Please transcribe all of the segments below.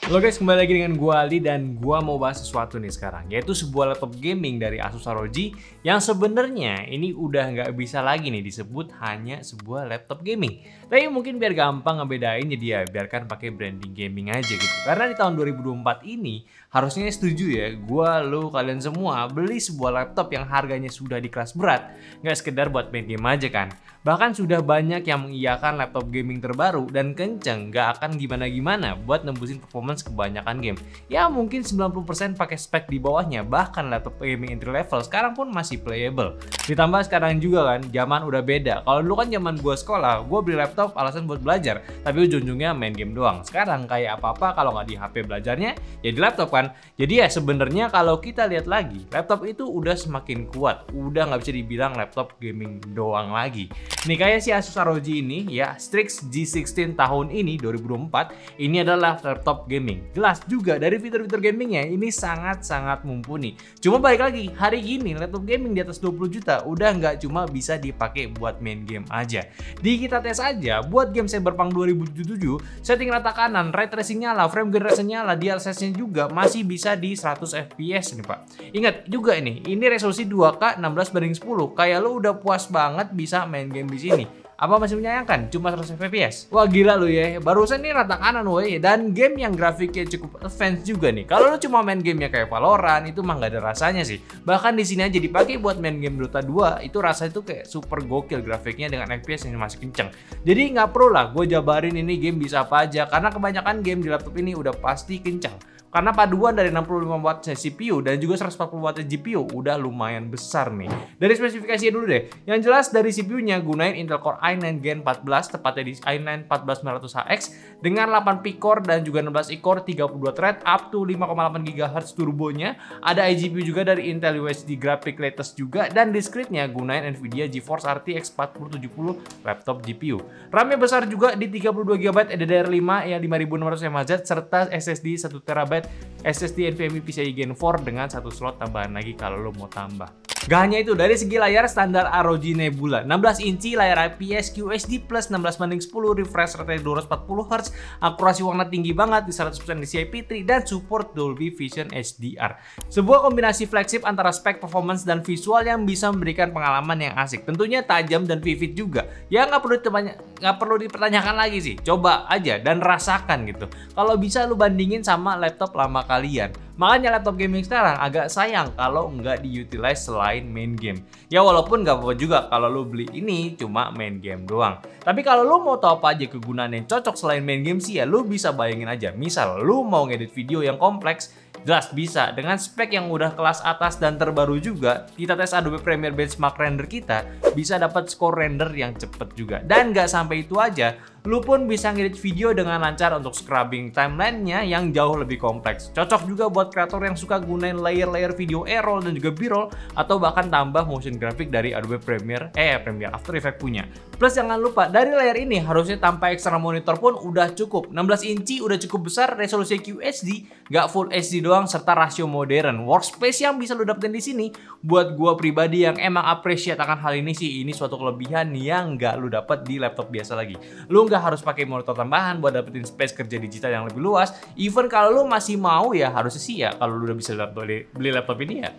Halo guys, kembali lagi dengan gua Ali dan gua mau bahas sesuatu nih sekarang, yaitu sebuah laptop gaming dari Asus ROG yang sebenarnya ini udah nggak bisa lagi nih disebut hanya sebuah laptop gaming. Tapi mungkin biar gampang ngebedain jadi ya biarkan pakai branding gaming aja gitu. Karena di tahun 2024 ini harusnya setuju ya, gua, lu, kalian semua beli sebuah laptop yang harganya sudah di kelas berat, nggak sekedar buat main game aja kan. Bahkan sudah banyak yang mengiyakan laptop gaming terbaru dan kenceng, nggak akan gimana-gimana buat nembusin performance kebanyakan game. Ya mungkin 90% pakai spek di bawahnya, bahkan laptop gaming entry level sekarang pun masih playable. Ditambah sekarang juga kan, zaman udah beda. Kalau dulu kan zaman gua sekolah, gua beli laptop alasan buat belajar, tapi ujung-ujungnya main game doang. Sekarang kayak apa-apa kalau nggak di HP belajarnya, ya di laptop kan. Jadi ya sebenarnya kalau kita lihat lagi, laptop itu udah semakin kuat, udah nggak bisa dibilang laptop gaming doang lagi. Nih kayak si Asus ROG ini ya, Strix G16 tahun ini 2024 ini adalah laptop gaming. Jelas juga dari fitur-fitur gamingnya ini sangat-sangat mumpuni. Cuma balik lagi, hari ini laptop gaming di atas 20 juta udah nggak cuma bisa dipakai buat main game aja. Di kita tes aja buat game Cyberpunk 2077, setting rata kanan, ray tracing nyala, frame generation nyala, DLSS-nya juga masih bisa di 100 fps nih Pak. Ingat juga ini resolusi 2K 16:10. Kayak lo udah puas banget bisa main game di sini. Apa masih menyayangkan cuma 100 fps? Wah gila lu ya, barusan nih rata kanan woy. Dan game yang grafiknya cukup advance juga nih. Kalau lu cuma main gamenya kayak Valorant itu mah nggak ada rasanya sih. Bahkan di sini aja dipakai buat main game Dota 2 itu rasanya tuh kayak super gokil grafiknya dengan fps yang masih kenceng. Jadi nggak perlu lah gue jabarin ini game bisa apa aja, karena kebanyakan game di laptop ini udah pasti kenceng. Karena paduan dari 65 watt CPU dan juga 140 watt GPU udah lumayan besar nih. Dari spesifikasinya dulu deh. Yang jelas dari CPU-nya gunain Intel Core i9 Gen 14, tepatnya di i9 14900HX dengan 8 P-core dan juga 16 E-core, 32 thread, up to 5,8 GHz turbonya. Ada iGPU juga dari Intel UHD Graphic latest juga, dan discrete-nya gunain Nvidia GeForce RTX 4070 laptop GPU. RAM-nya besar juga di 32 GB DDR5 ya 5600 mAh serta SSD 1 TB SSD NVMe PCIe Gen 4 dengan satu slot tambahan lagi kalau lo mau tambah. Gak hanya itu, dari segi layar standar ROG Nebula 16 inci layar IPS QHD plus 16:10, refresh rate 240Hz, akurasi warna tinggi banget di 100% DCI P3 dan support Dolby Vision HDR. Sebuah kombinasi flagship antara spek, performance dan visual yang bisa memberikan pengalaman yang asik. Tentunya tajam dan vivid juga. Ya nggak perlu dipertanyakan lagi sih. Coba aja dan rasakan gitu. Kalau bisa lu bandingin sama laptop lama kalian. Makanya laptop gaming sekarang agak sayang kalau nggak diutilize selain main game. Ya walaupun nggak apa-apa juga kalau lu beli ini cuma main game doang. Tapi kalau lu mau tahu apa aja kegunaan yang cocok selain main game sih ya lu bisa bayangin aja. Misal lu mau ngedit video yang kompleks, jelas bisa. Dengan spek yang udah kelas atas dan terbaru juga, kita tes Adobe Premiere benchmark render kita, bisa dapat skor render yang cepet juga. Dan nggak sampai itu aja, lu pun bisa ngedit video dengan lancar untuk scrubbing timeline-nya yang jauh lebih kompleks. Cocok juga buat kreator yang suka gunain layer-layer video A-roll dan juga B-roll, atau bahkan tambah motion graphic dari Adobe Premiere After Effects punya. Plus jangan lupa, dari layar ini harusnya tanpa external monitor pun udah cukup. 16 inci udah cukup besar, resolusi QHD, nggak full HD doang, serta rasio modern. Workspace yang bisa lu dapetin di sini, buat gua pribadi yang emang appreciate akan hal ini sih, ini suatu kelebihan yang nggak lu dapet di laptop biasa lagi. Lu nggak harus pakai monitor tambahan buat dapetin space kerja digital yang lebih luas. Even kalau lu masih mau ya harusnya sih ya, kalau lu udah bisa beli laptop ini ya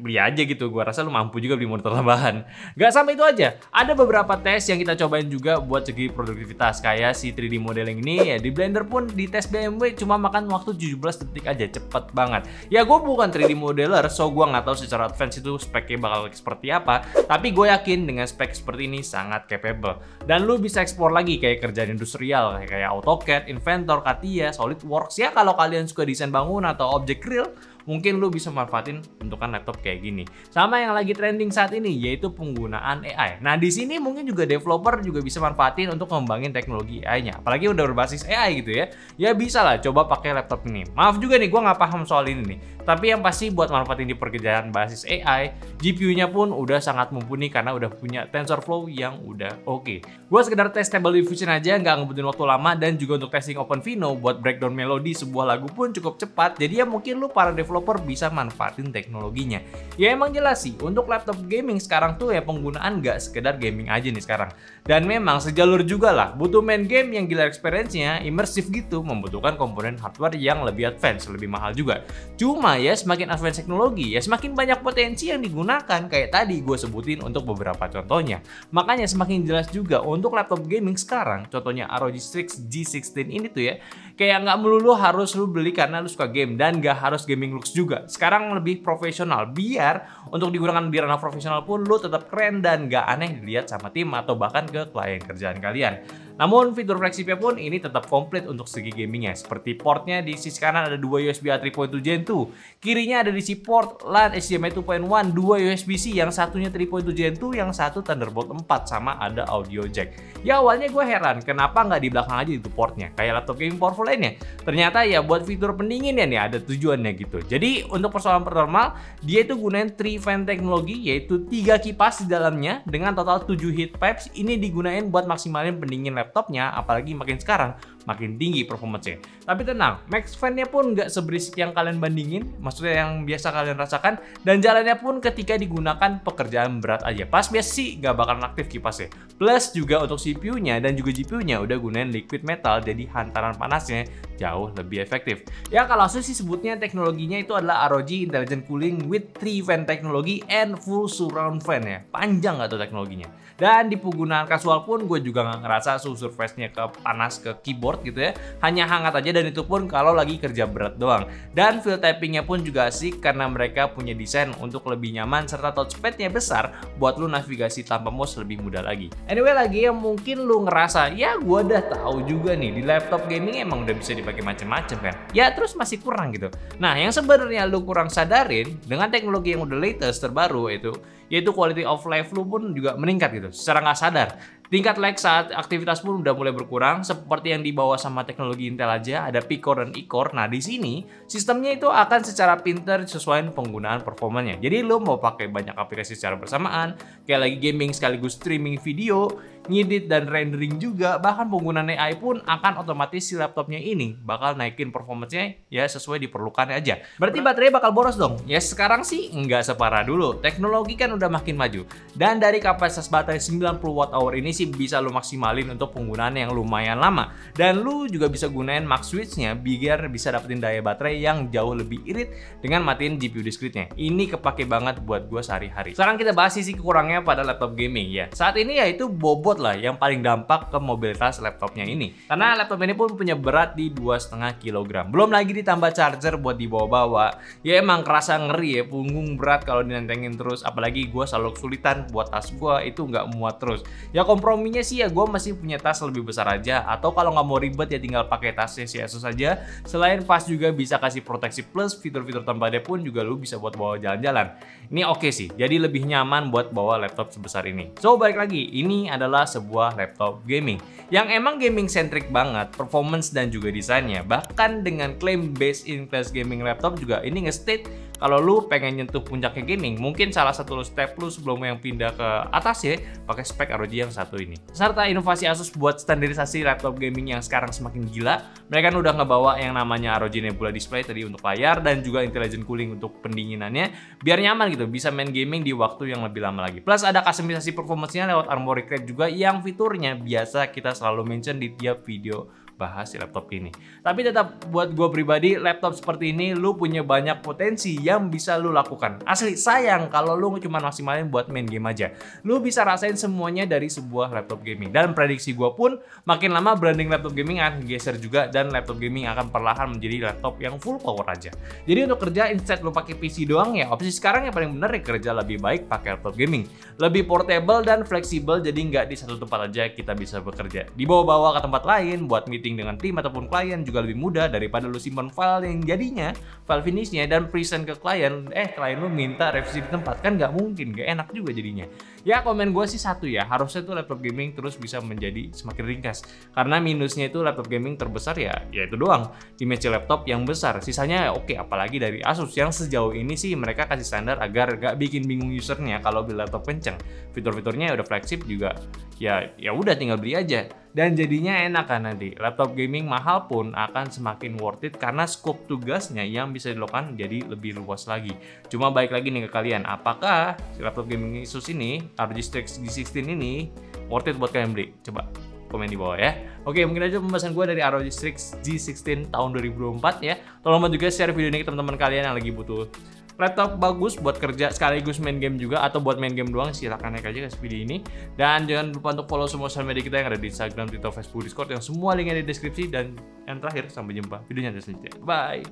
beli aja gitu. Gua rasa lu mampu juga beli monitor tambahan. Gak sampai itu aja, ada beberapa tes yang kita cobain juga buat segi produktivitas. Kayak si 3D modeling ini ya, di Blender pun di tes BMW cuma makan waktu 17 detik aja, cepet banget. Ya gue bukan 3D modeler, so gue nggak tahu secara advance itu speknya bakal seperti apa. Tapi gue yakin dengan spek seperti ini sangat capable. Dan lu bisa explore lagi kayak kerjaan industrial kayak AutoCAD, Inventor, CATIA, SolidWorks. Ya kalau kalian suka desain bangunan atau objek real, mungkin lu bisa manfaatin bentukan laptop kayak gini. Sama yang lagi trending saat ini yaitu penggunaan AI. Nah di sini mungkin juga developer juga bisa manfaatin untuk ngembangin teknologi AI-nya. Apalagi udah berbasis AI gitu ya. Ya bisa lah coba pakai laptop ini. Maaf juga nih, gue nggak paham soal ini nih. Tapi yang pasti buat manfaatin di pekerjaan basis AI, GPU-nya pun udah sangat mumpuni karena udah punya TensorFlow yang udah oke. Gue sekedar tes Stable Diffusion aja, nggak ngebutuhin waktu lama, dan juga untuk testing OpenVINO buat breakdown melodi sebuah lagu pun cukup cepat. Jadi ya mungkin lu para developer developer bisa manfaatin teknologinya. Ya emang jelas sih, untuk laptop gaming sekarang tuh ya penggunaan nggak sekedar gaming aja nih sekarang. Dan memang sejalur juga lah, butuh main game yang gila experience-nya, immersive gitu, membutuhkan komponen hardware yang lebih advance, lebih mahal juga. Cuma ya semakin advance teknologi, ya semakin banyak potensi yang digunakan, kayak tadi gue sebutin untuk beberapa contohnya. Makanya semakin jelas juga untuk laptop gaming sekarang, contohnya ROG Strix G16 ini tuh ya, kayak nggak melulu harus lu beli karena lu suka game, dan nggak harus gaming looks juga. Sekarang lebih profesional, biar untuk digunakan di ranah profesional pun lu tetap keren dan nggak aneh dilihat sama tim atau bahkan ke klien kerjaan kalian. Namun fitur flagshipnya pun ini tetap komplit untuk segi gamingnya. Seperti portnya di sisi kanan ada 2 USB A 3.2 Gen 2, kirinya ada DC port LAN HDMI 2.1, 2 USB-C, yang satunya 3.2 Gen 2, yang satu Thunderbolt 4, sama ada audio jack. Ya awalnya gue heran kenapa nggak di belakang aja itu portnya, kayak laptop gaming powerful lainnya. Ternyata ya buat fitur pendinginnya nih ada tujuannya gitu. Jadi untuk persoalan normal, dia itu gunain 3 fan teknologi, yaitu 3 kipas di dalamnya dengan total 7 heat pipes. Ini digunain buat maksimalin pendingin laptopnya, apalagi makin sekarang makin tinggi performance-nya. Tapi tenang, max fan-nya pun nggak seberisik yang kalian bandingin, maksudnya yang biasa kalian rasakan, dan jalannya pun ketika digunakan pekerjaan berat aja. Pas biasa sih nggak bakalan aktif kipasnya. Plus juga untuk CPU-nya dan juga GPU-nya udah gunain liquid metal, jadi hantaran panasnya jauh lebih efektif. Ya kalau Asus sih sebutnya teknologinya itu adalah ROG Intelligent Cooling with 3 fan teknologi and full surround fan ya. Panjang nggak tuh teknologinya. Dan di penggunaan kasual pun gue juga nggak ngerasa suhu surface-nya ke panas ke keyboard gitu ya. Hanya hangat aja, dan itu pun kalau lagi kerja berat doang. Dan feel tapping-nya pun juga asik karena mereka punya desain untuk lebih nyaman, serta touchpad-nya besar buat lu navigasi tanpa mouse lebih mudah lagi. Anyway lagi yang mungkin lu ngerasa, ya gue udah tahu juga nih di laptop gaming emang udah bisa dipakai macam-macam kan. Ya terus masih kurang gitu. Nah yang sebenarnya lu kurang sadarin dengan teknologi yang udah latest terbaru itu, yaitu quality of life lu pun juga meningkat gitu secara nggak sadar. Tingkat lag saat aktivitas pun udah mulai berkurang, seperti yang dibawa sama teknologi Intel aja, ada P-Core dan E-Core. Nah di sini sistemnya itu akan secara pintar sesuai penggunaan performanya. Jadi lo mau pakai banyak aplikasi secara bersamaan, kayak lagi gaming sekaligus streaming video, ngedit dan rendering juga, bahkan penggunaan AI pun akan otomatis si laptopnya ini bakal naikin performance-nya ya sesuai diperlukannya aja. Berarti baterainya bakal boros dong? Ya sekarang sih nggak separah dulu, teknologi kan udah makin maju. Dan dari kapasitas baterai 90 Wh ini sih bisa lu maksimalin untuk penggunaan yang lumayan lama. Dan lu juga bisa gunain max switch-nya biar bisa dapetin daya baterai yang jauh lebih irit dengan matiin GPU discrete-nya. Ini kepake banget buat gue sehari-hari. Sekarang kita bahas sisi kurangnya pada laptop gaming ya. Saat ini yaitu bobot lah yang paling dampak ke mobilitas laptopnya ini. Karena laptop ini pun punya berat di 2,5 kg. Belum lagi ditambah charger buat dibawa-bawa. Ya emang kerasa ngeri ya, punggung berat kalau dinentengin terus. Apalagi gue selalu kesulitan buat tas gue itu nggak muat terus. Ya komprominya sih ya gue masih punya tas lebih besar aja, atau kalau nggak mau ribet ya tinggal pakai tasnya si Asus aja. Selain pas juga bisa kasih proteksi plus fitur-fitur tambahnya pun juga lu bisa buat bawa jalan-jalan. Ini oke sih, jadi lebih nyaman buat bawa laptop sebesar ini. So balik lagi, ini adalah sebuah laptop gaming yang emang gaming centric banget, performance dan juga desainnya. Bahkan dengan klaim best in class gaming laptop juga ini nge-state kalau lu pengen nyentuh puncaknya gaming, mungkin salah satu step lu sebelum yang pindah ke atas ya, pakai spek ROG yang satu ini. Serta inovasi Asus buat standarisasi laptop gaming yang sekarang semakin gila, mereka kan udah ngebawa yang namanya ROG Nebula Display tadi untuk layar, dan juga Intelligent Cooling untuk pendinginannya, biar nyaman gitu, bisa main gaming di waktu yang lebih lama lagi. Plus ada customisasi performance-nya lewat Armoury Crate juga, yang fiturnya biasa kita selalu mention di tiap video bahas di laptop ini. Tapi tetap buat gue pribadi, laptop seperti ini lu punya banyak potensi yang bisa lu lakukan. Asli sayang kalau lu cuma maksimalin buat main game aja. Lu bisa rasain semuanya dari sebuah laptop gaming. Dan prediksi gue pun makin lama branding laptop gaming akan geser juga, dan laptop gaming akan perlahan menjadi laptop yang full power aja. Jadi untuk kerja instead lu pakai PC doang ya, opsi sekarang yang paling bener ya kerja lebih baik pakai laptop gaming. Lebih portable dan fleksibel, jadi nggak di satu tempat aja kita bisa bekerja. Dibawa-bawa ke tempat lain buat meeting dengan tim ataupun klien juga lebih mudah daripada lu simpan file yang jadinya file finishnya dan present ke klien lu minta revisi di tempat, kan nggak mungkin, nggak enak juga jadinya. Ya komen gue sih satu ya, harusnya tuh laptop gaming terus bisa menjadi semakin ringkas. Karena minusnya itu laptop gaming terbesar ya itu doang, dimensi laptop yang besar. Sisanya oke, apalagi dari Asus yang sejauh ini sih mereka kasih standar agar gak bikin bingung usernya kalau beli laptop kenceng. Fitur-fiturnya udah flagship juga, ya udah tinggal beli aja. Dan jadinya enak kan nanti. Laptop gaming mahal pun akan semakin worth it karena scope tugasnya yang bisa dilakukan jadi lebih luas lagi. Cuma balik lagi nih ke kalian, apakah laptop gaming Asus ini, ROG Strix G16 ini worth it buat kalian beli? Coba komen di bawah ya. Oke, mungkin aja pembahasan gue dari ROG Strix G16 tahun 2024 ya. Tolong bantu juga share video ini ke teman-teman kalian yang lagi butuh laptop bagus buat kerja sekaligus main game juga, atau buat main game doang, silahkan naik aja ke video ini. Dan jangan lupa untuk follow semua sosial media kita yang ada di Instagram, Twitter, Facebook, Discord, yang semua linknya di deskripsi. Dan yang terakhir, sampai jumpa videonya selanjutnya. Bye!